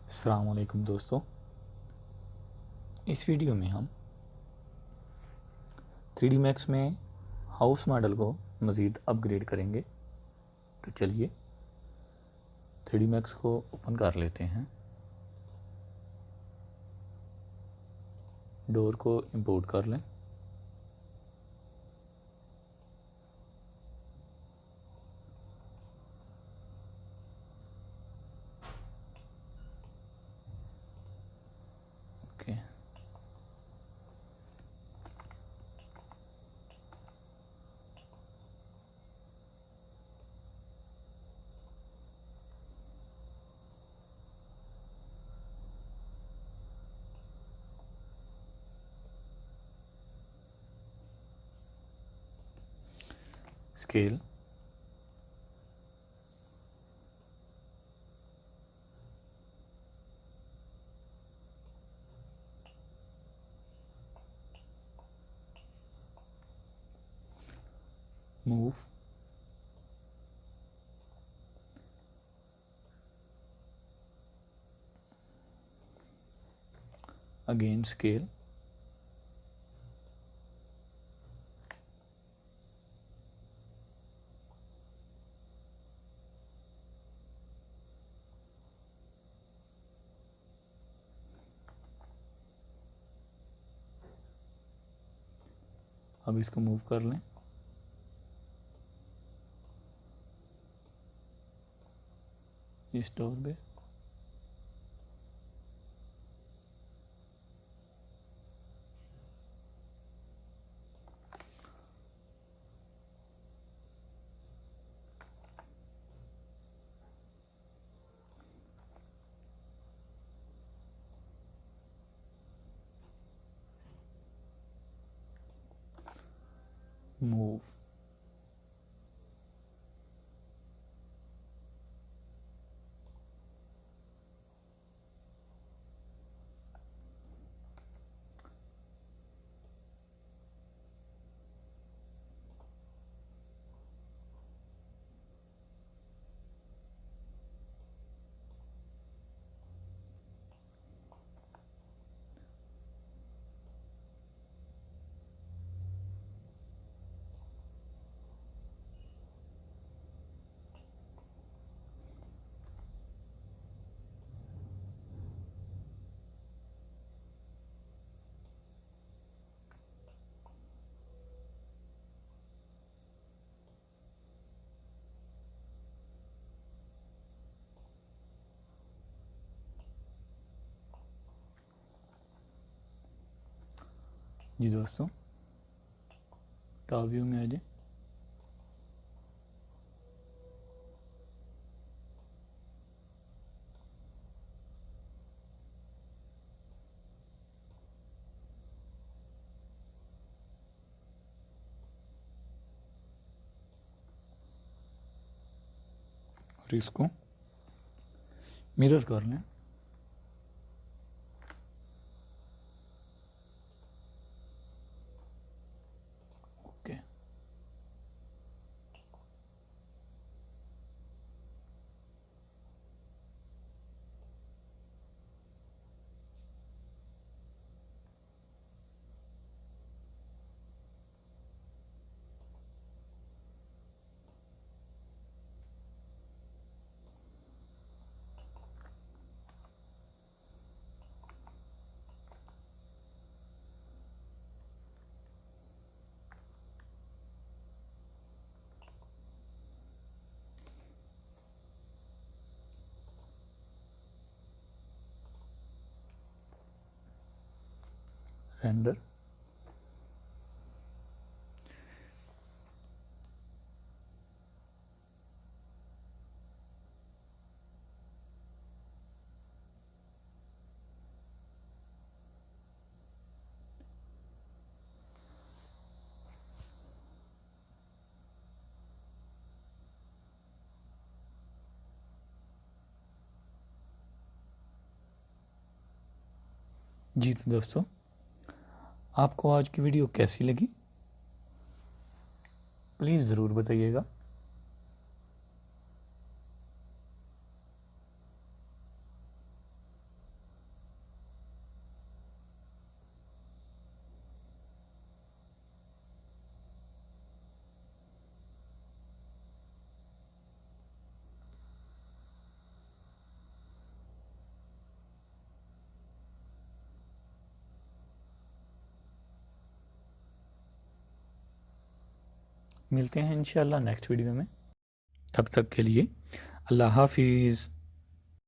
अस्सलाम वालेकुम दोस्तों। इस वीडियो में हम 3D Max में हाउस मॉडल को मज़ीद अपग्रेड करेंगे। तो चलिए 3D Max को ओपन कर लेते हैं। डोर को इंपोर्ट कर लें। Okay, scale, move, again scale, अब इसको मूव कर लें। इस डोर पे मूव, जी दोस्तों, टॉप व्यू में आ जाए। और इसको मिरर कर लें। ओके, रेंडर, जी तो दोस्तों, आपको आज की वीडियो कैसी लगी प्लीज़ ज़रूर बताइएगा। मिलते हैं इंशाल्लाह नेक्स्ट वीडियो में, तब तक के लिए अल्लाह हाफिज़।